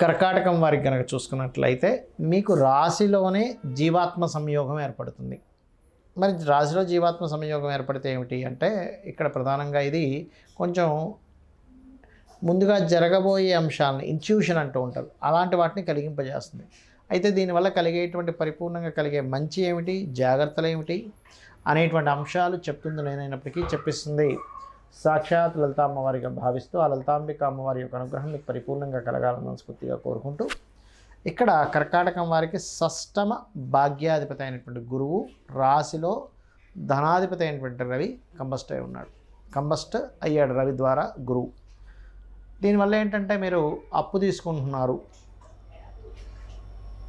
కర్కాటకం వారికి కనుక చూసుకున్నట్లయితే మీకు రాశిలోనే జీవాత్మ సంయోగం ఏర్పడుతుంది. మరి రాశిలో జీవాత్మ సంయోగం ఏర్పడితే ఏమిటి అంటే ఇక్కడ ప్రధానంగా ఇది కొంచెం ముందుగా జరగబోయే అంశాలను ఇంట్యూషన్ అంటూ ఉంటారు, అలాంటి వాటిని కలిగింపజేస్తుంది. అయితే దీనివల్ల కలిగేటువంటి పరిపూర్ణంగా కలిగే మంచి ఏమిటి, జాగ్రత్తలు ఏమిటి అనేటువంటి అంశాలు చెప్తుంది నేనైనప్పటికీ చెప్పిస్తుంది సాక్షాత్ లలిత అమ్మవారిగా భావిస్తూ ఆ లలితాంబిక అమ్మవారి యొక్క అనుగ్రహం మీకు పరిపూర్ణంగా కలగాలని మనస్ఫూర్తిగా కోరుకుంటూ, ఇక్కడ కర్కాటకం వారికి షష్టమ భాగ్యాధిపతి అయినటువంటి గురువు రాశిలో ధనాధిపతి అయినటువంటి రవి కంబస్ట్ అయి ఉన్నాడు. కంబస్ట్ అయ్యాడు రవి ద్వారా గురువు. దీనివల్ల ఏంటంటే మీరు అప్పు తీసుకుంటున్నారు,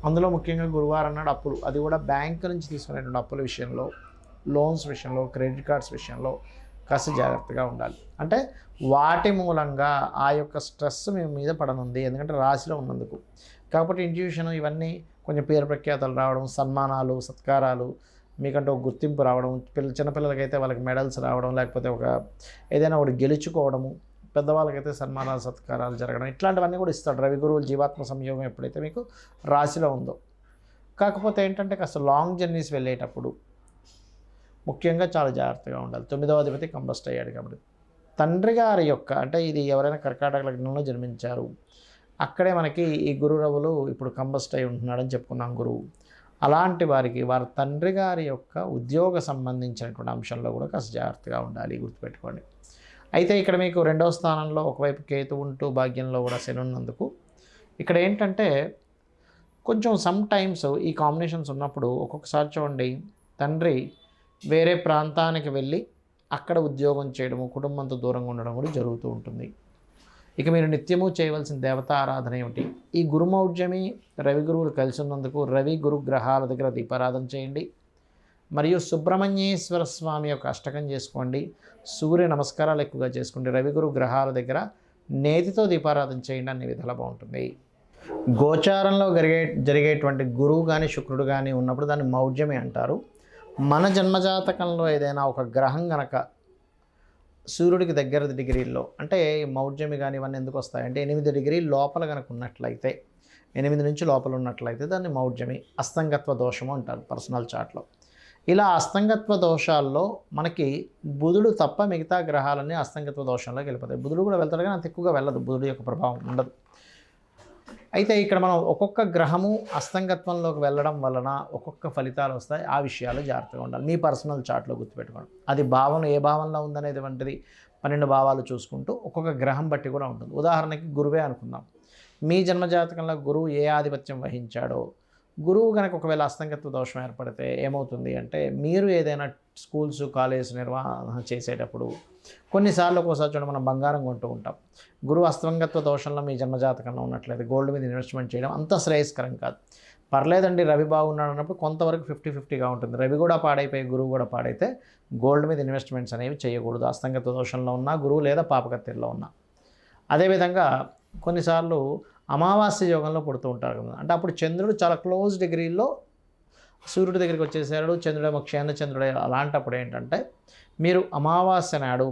అందులో ముఖ్యంగా గురువారం నాడు అప్పులు, అది కూడా బ్యాంకు నుంచి తీసుకునేటువంటి అప్పుల విషయంలో, లోన్స్ విషయంలో, క్రెడిట్ కార్డ్స్ విషయంలో కాస్త జాగ్రత్తగా ఉండాలి. అంటే వాటి మూలంగా ఆ యొక్క స్ట్రెస్ మీ మీద పడనుంది, ఎందుకంటే రాశిలో ఉన్నందుకు. కాబట్టి ఇంట్యూషన్ ఇవన్నీ కొంచెం పేరు ప్రఖ్యాతలు రావడం, సన్మానాలు, సత్కారాలు, మీకంటే ఒక గుర్తింపు రావడం, చిన్నపిల్లలకైతే వాళ్ళకి మెడల్స్ రావడం, లేకపోతే ఏదైనా ఒకటి గెలుచుకోవడము, పెద్దవాళ్ళకైతే సన్మానాలు, సత్కారాలు జరగడం, ఇట్లాంటివన్నీ కూడా ఇస్తాడు రవి గురువులు జీవాత్మ సంయోగం ఎప్పుడైతే మీకు రాశిలో ఉందో. కాకపోతే ఏంటంటే కాస్త లాంగ్ జర్నీస్ వెళ్ళేటప్పుడు ముఖ్యంగా చాలా జాగ్రత్తగా ఉండాలి. 9వ అధిపతి కంబస్ట్ అయ్యాడు కాబట్టి తండ్రి గారి యొక్క, అంటే ఇది ఎవరైనా కర్కాటక లగ్నంలో జన్మించారు, అక్కడే మనకి ఈ గురు రవులు ఇప్పుడు కంబస్ట్ అయి ఉంటున్నాడని చెప్పుకున్నాం గురువు. అలాంటి వారికి వారి తండ్రి గారి యొక్క ఉద్యోగ సంబంధించినటువంటి అంశంలో కూడా కాస్త జాగ్రత్తగా ఉండాలి, గుర్తుపెట్టుకోండి. అయితే ఇక్కడ మీకు 2వ స్థానంలో ఒకవైపు కేతు ఉంటూ భాగ్యంలో కూడా శని ఉన్నందుకు ఇక్కడ ఏంటంటే కొంచెం సమ్ టైమ్స్ ఈ కాంబినేషన్స్ ఉన్నప్పుడు ఒక్కొక్కసారి చూడండి తండ్రి వేరే ప్రాంతానికి వెళ్ళి అక్కడ ఉద్యోగం చేయడము, కుటుంబంతో దూరంగా ఉండడం కూడా జరుగుతూ ఉంటుంది. ఇక మీరు నిత్యము చేయవలసిన దేవతా ఆరాధన ఏమిటి? ఈ గురుమౌఢ్యమి రవి గురువులు కలిసి ఉన్నందుకు రవి గురు గ్రహాల దగ్గర దీపారాధన చేయండి, మరియు సుబ్రహ్మణ్యేశ్వర స్వామి యొక్క అష్టకం చేసుకోండి, సూర్య నమస్కారాలు ఎక్కువగా చేసుకోండి, రవి గురు గ్రహాల దగ్గర నేతితో దీపారాధన చేయండి, అన్ని విధాలు బాగుంటుంది. గోచారంలో జరిగేటువంటి గురువు కానీ శుక్రుడు కానీ ఉన్నప్పుడు దాన్ని మౌఢ్యమి అంటారు. మన జన్మజాతకంలో ఏదైనా ఒక గ్రహం గనక సూర్యుడికి దగ్గర డిగ్రీల్లో, అంటే మౌఢ్యమి కానీ ఇవన్నీ ఎందుకు వస్తాయంటే 8 డిగ్రీల లోపల కనుక ఉన్నట్లయితే, 8 నుంచి లోపల ఉన్నట్లయితే దాన్ని మౌఢ్యమి, అస్తంగత్వ దోషము అంటారు పర్సనల్ చార్ట్లో. ఇలా అస్తంగత్వ దోషాల్లో మనకి బుధుడు తప్ప మిగతా గ్రహాలన్నీ అస్తంగత్వ దోషంలోకి వెళ్ళిపోతాయి. బుధుడు కూడా వెళ్తాడు కానీ అంత ఎక్కువగా వెళ్ళదు, బుధుడు యొక్క ప్రభావం ఉండదు. అయితే ఇక్కడ మనం ఒక్కొక్క గ్రహము అస్తంగత్వంలోకి వెళ్ళడం వలన ఒక్కొక్క ఫలితాలు వస్తాయి. ఆ విషయాలు జాగ్రత్తగా ఉండాలి. మీ పర్సనల్ చార్ట్లో గుర్తుపెట్టుకోండి. అది భావం ఏ భావంలో ఉందనేది వంటిది 12 భావాలు చూసుకుంటూ ఒక్కొక్క గ్రహం బట్టి కూడా ఉంటుంది. ఉదాహరణకి గురువే అనుకుందాం. మీ జన్మజాతకంలో గురువు ఏ ఆధిపత్యం వహించాడో, గురువు కనుక ఒకవేళ అస్తంగత్వ దోషం ఏర్పడితే ఏమవుతుంది అంటే, మీరు ఏదైనా స్కూల్స్ కాలేజ్ నిర్వహణ చేసేటప్పుడు కొన్నిసార్లు ఒక్కోసారి చూడండి మనం బంగారం కొంటూ ఉంటాం. గురువు అస్తంగత్వ దోషంలో మీ జన్మజాతకంలో ఉన్నట్లయితే గోల్డ్ మీద ఇన్వెస్ట్మెంట్ చేయడం అంత శ్రేయస్కరం కాదు. పర్లేదండి రవి బాగున్నాడు అన్నప్పుడు కొంతవరకు 50-50గా ఉంటుంది. రవి కూడా పాడైపోయి గురువు కూడా పాడైతే గోల్డ్ మీద ఇన్వెస్ట్మెంట్స్ అనేవి చేయకూడదు, అస్తంగత్వ దోషంలో ఉన్న గురువు లేదా పాపకత్తిలో ఉన్న. అదేవిధంగా కొన్నిసార్లు అమావాస్య యోగంలో పుడుతూ ఉంటారు కదా, అంటే అప్పుడు చంద్రుడు చాలా క్లోజ్ డిగ్రీల్లో సూర్యుడి దగ్గరికి వచ్చేసాడు, చంద్రుడేమో క్షేణ చంద్రుడే. అలాంటప్పుడు ఏంటంటే మీరు అమావాస్య నాడు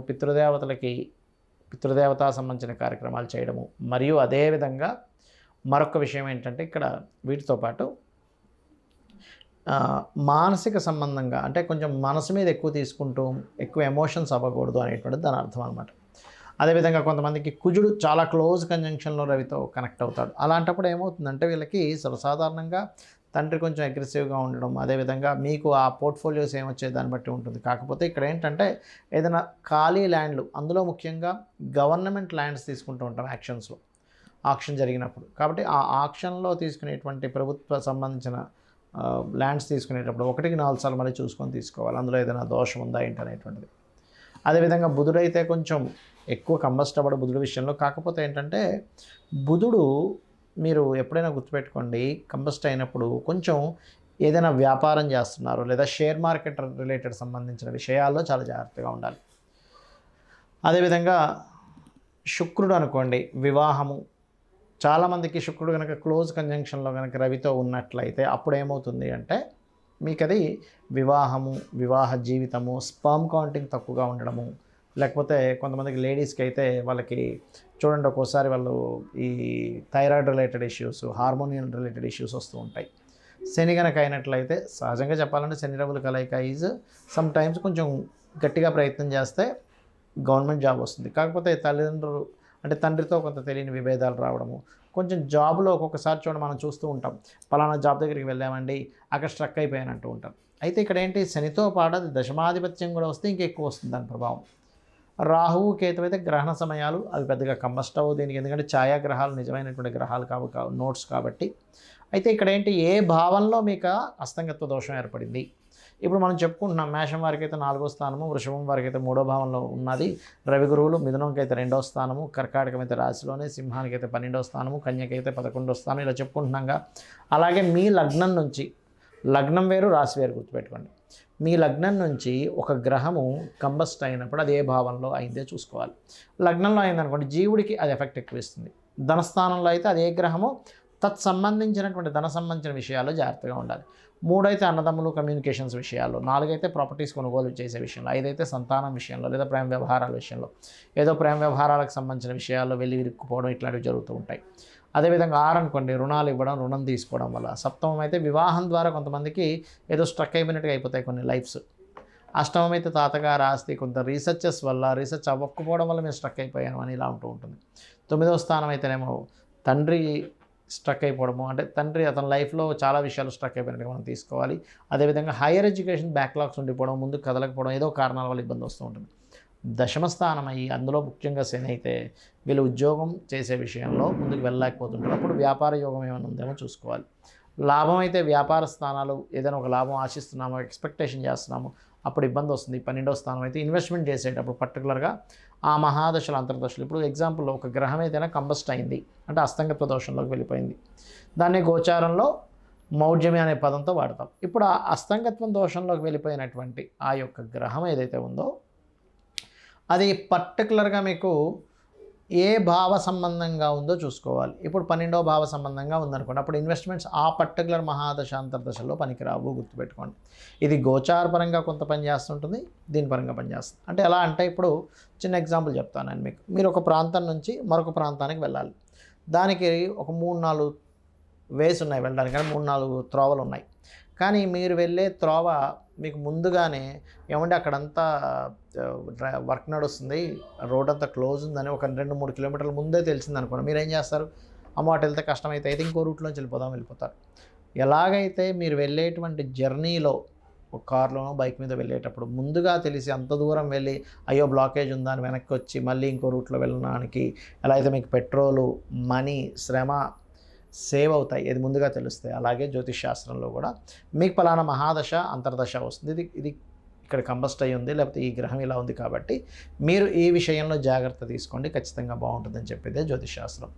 పితృదేవతా సంబంధించిన కార్యక్రమాలు చేయడము, మరియు అదేవిధంగా మరొక విషయం ఏంటంటే ఇక్కడ వీటితో పాటు మానసిక సంబంధంగా, అంటే కొంచెం మనసు మీద ఎక్కువ తీసుకుంటూ ఎక్కువ ఎమోషన్స్ అవ్వకూడదు అనేటువంటిది దాని అర్థం అనమాట. అదేవిధంగా కొంతమందికి కుజుడు చాలా క్లోజ్ కంజంక్షన్లో రవితో కనెక్ట్ అవుతాడు. అలాంటప్పుడు ఏమవుతుందంటే వీళ్ళకి సర్వసాధారణంగా తండ్రి కొంచెం అగ్రెసివ్గా ఉండడం, అదేవిధంగా మీకు ఆ పోర్ట్ఫోలియోస్ ఏమొచ్చే దాన్ని బట్టి ఉంటుంది. కాకపోతే ఇక్కడ ఏంటంటే ఏదైనా ఖాళీ ల్యాండ్లు, అందులో ముఖ్యంగా గవర్నమెంట్ ల్యాండ్స్ తీసుకుంటూ ఉంటాం యాక్షన్స్లో, ఆక్షన్ జరిగినప్పుడు. కాబట్టి ఆ ఆక్షన్లో తీసుకునేటువంటి ప్రభుత్వ సంబంధించిన ల్యాండ్స్ తీసుకునేటప్పుడు 1కి 4 సార్లు మళ్ళీ చూసుకొని తీసుకోవాలి, అందులో ఏదైనా దోషం ఉందా ఏంటి అనేటువంటిది. అదేవిధంగా బుధుడైతే కొంచెం ఎక్కువ కంబస్ట్ అవ్వడు బుధుడు విషయంలో. కాకపోతే ఏంటంటే బుధుడు మీరు ఎప్పుడైనా గుర్తుపెట్టుకోండి, కంబస్ట్ అయినప్పుడు కొంచెం ఏదైనా వ్యాపారం చేస్తున్నారు లేదా షేర్ మార్కెట్ రిలేటెడ్ సంబంధించిన విషయాల్లో చాలా జాగ్రత్తగా ఉండాలి. అదేవిధంగా శుక్రుడు అనుకోండి, వివాహము, చాలామందికి శుక్రుడు కనుక క్లోజ్ కంజంక్షన్లో కనుక రవితో ఉన్నట్లయితే అప్పుడు ఏమవుతుంది అంటే మీకు అది వివాహము, వివాహ జీవితము, స్పర్మ్ కౌంటింగ్ తక్కువగా ఉండడము, లేకపోతే కొంతమందికి లేడీస్కి అయితే వాళ్ళకి చూడండి ఒక్కోసారి వాళ్ళు ఈ thyroid related issues, హార్మోనియల్ related issues వస్తూ ఉంటాయి. శని కనుక అయినట్లయితే సహజంగా చెప్పాలంటే శని రవుల కలయిక ఈజ్ సమ్ టైమ్స్ కొంచెం గట్టిగా ప్రయత్నం చేస్తే గవర్నమెంట్ జాబ్ వస్తుంది. కాకపోతే తల్లిదండ్రులు అంటే తండ్రితో కొంత తెలియని విభేదాలు రావడము, కొంచెం జాబ్లో ఒక్కొక్కసారి చూడండి మనం చూస్తూ ఉంటాం, పలానా జాబ్ దగ్గరికి వెళ్ళామండి అక్కడ స్ట్రక్ అయిపోయానంటూ ఉంటాం. అయితే ఇక్కడ ఏంటి, శనితో పాటు అది దశమాధిపత్యం కూడా వస్తే ఇంకా ఎక్కువ వస్తుంది దాని ప్రభావం. రాహువు కేతు అయితే గ్రహణ సమయాలు అవి పెద్దగా కంబస్ట్ అవ్వవు దీనికి, ఎందుకంటే ఛాయాగ్రహాలు నిజమైనటువంటి గ్రహాలు కావు నోట్స్ కాబట్టి. అయితే ఇక్కడ ఏంటి, ఏ భావంలో మీకు అస్తంగత్వ దోషం ఏర్పడింది. ఇప్పుడు మనం చెప్పుకుంటున్నాం మేషం వారికి అయితే 4వ స్థానము, వృషభం వారికి అయితే 3వ భావంలో ఉన్నది, రవి గురువులు, మిథునంకి అయితే 2వ స్థానము, కర్కాటకం అయితే రాశిలోనే, సింహానికి అయితే 12వ స్థానము, కన్యకి అయితే 11వ స్థానం, ఇలా చెప్పుకుంటున్నాగా. అలాగే మీ లగ్నం నుంచి, లగ్నం వేరు రాశి వేరు గుర్తుపెట్టుకోండి, మీ లగ్నం నుంచి ఒక గ్రహము కంబస్ట్ అయినప్పుడు అది ఏ భావంలో అయిందే చూసుకోవాలి. లగ్నంలో అయిందనుకోండి జీవుడికి అది ఎఫెక్ట్ ఎక్కువ ఇస్తుంది. ధనస్థానంలో అయితే అది ఏ గ్రహమో తత్సంబంధించినటువంటి ధన సంబంధించిన విషయాల్లో జాగ్రత్తగా ఉండాలి. 3 అయితే అన్నదమ్ములు కమ్యూనికేషన్స్ విషయాల్లో, 4 అయితే ప్రాపర్టీస్ కొనుగోలు చేసే విషయంలో, 5 అయితే సంతానం విషయంలో లేదా ప్రేమ వ్యవహారాల విషయంలో, ఏదో ప్రేమ వ్యవహారాలకు సంబంధించిన విషయాల్లో వెళ్ళి ఇరుక్కుపోవడం ఇట్లాంటివి జరుగుతూ ఉంటాయి. అదేవిధంగా 6 అనుకోండి, రుణాలు ఇవ్వడం, రుణం తీసుకోవడం వల్ల. సప్తమం అయితే వివాహం ద్వారా కొంతమందికి ఏదో స్ట్రక్ అయిపోయినట్టుగా అయిపోతాయి కొన్ని లైఫ్స్. అష్టమం అయితే తాతగారు ఆస్తి కొంత రీసెర్చెస్ వల్ల, రీసెర్చ్ అవ్వకపోవడం వల్ల మేము స్ట్రక్ అయిపోయాను అని ఇలా ఉంటూ ఉంటుంది. 9వ స్థానం అయితేనేమో తండ్రి స్ట్రక్ అయిపోవడము, అంటే తండ్రి అతని లైఫ్లో చాలా విషయాలు స్ట్రక్ అయిపోయినట్టుగా మనం తీసుకోవాలి. అదేవిధంగా హైయర్ ఎడ్యుకేషన్ బ్యాక్లాగ్స్ ఉండిపోవడం, ముందుకు కదలకపోవడం, ఏదో కారణాల వల్ల ఇబ్బంది వస్తూ ఉంటుంది. దశమ స్థానం అయ్యి అందులో ముఖ్యంగా శని అయితే వీళ్ళు ఉద్యోగం చేసే విషయంలో ముందుకు వెళ్ళలేకపోతుంటారు. అప్పుడు వ్యాపార యోగం ఏమైనా ఉందేమో చూసుకోవాలి. లాభం అయితే వ్యాపార స్థానాలు ఏదైనా ఒక లాభం ఆశిస్తున్నామో, ఎక్స్పెక్టేషన్ చేస్తున్నామో అప్పుడు ఇబ్బంది వస్తుంది. 12వ స్థానం అయితే ఇన్వెస్ట్మెంట్ చేసేటప్పుడు పర్టికులర్గా ఆ మహాదశలు అంతర్దశలు, ఇప్పుడు ఎగ్జాంపుల్ ఒక గ్రహం ఏదైనా కంబస్ట్ అయింది అంటే అస్తంగత్వ దోషంలోకి వెళ్ళిపోయింది, దాన్ని గోచారంలో మౌఢ్యమి అనే పదంతో వాడతాం. ఇప్పుడు ఆ అస్తంగత్వం దోషంలోకి వెళ్ళిపోయినటువంటి ఆ యొక్క గ్రహం ఏదైతే ఉందో అది పర్టికులర్గా మీకు ఏ భావ సంబంధంగా ఉందో చూసుకోవాలి. ఇప్పుడు 12వ భావ సంబంధంగా ఉందనుకోండి, అప్పుడు ఇన్వెస్ట్మెంట్స్ ఆ పర్టికులర్ మహాదశ అంతర్దశలో పనికిరావు, గుర్తుపెట్టుకోండి. ఇది గోచారపరంగా కొంత పని చేస్తుంటుంది, దీని పరంగా పనిచేస్తుంది. అంటే ఎలా అంటే ఇప్పుడు చిన్న ఎగ్జాంపుల్ చెప్తాను నేను మీకు. మీరు ఒక ప్రాంతం నుంచి మరొక ప్రాంతానికి వెళ్ళాలి, దానికి ఒక 3-4 వేస్ ఉన్నాయి వెళ్ళడానికి, కానీ 3-4 త్రోవలు ఉన్నాయి. కానీ మీరు వెళ్ళే త్రోవ మీకు ముందుగానే ఏమంటే అక్కడంతా వర్క్ నడుస్తుంది, రోడ్ అంతా క్లోజ్ ఉందని ఒక 2-3 కిలోమీటర్ల ముందే తెలిసింది అనుకోండి, మీరు ఏం చేస్తారు, అమ్మ అటు వెళ్తే కష్టమైతే అయితే ఇంకో రూట్లోంచి వెళ్ళిపోతారు. ఎలాగైతే మీరు వెళ్ళేటువంటి జర్నీలో ఒక కార్లోనో బైక్ మీద వెళ్ళేటప్పుడు ముందుగా తెలిసి అంత దూరం వెళ్ళి అయ్యో బ్లాకేజ్ ఉందా అని వెనక్కి వచ్చి మళ్ళీ ఇంకో రూట్లో వెళ్ళడానికి ఎలా అయితే మీకు పెట్రోలు, మనీ, శ్రమ సేవ్ అవుతాయి, ఇది ముందుగా తెలుస్తాయి. అలాగే జ్యోతిష్ శాస్త్రంలో కూడా మీకు పలానా మహాదశ అంతర్దశ వస్తుంది, ఇది ఇక్కడ కంబస్ట్ అయ్యి ఉంది, లేకపోతే ఈ గ్రహం ఇలా ఉంది, కాబట్టి మీరు ఈ విషయంలో జాగ్రత్త తీసుకోండి, ఖచ్చితంగా బాగుంటుందని చెప్పేదే జ్యోతిష్ శాస్త్రం.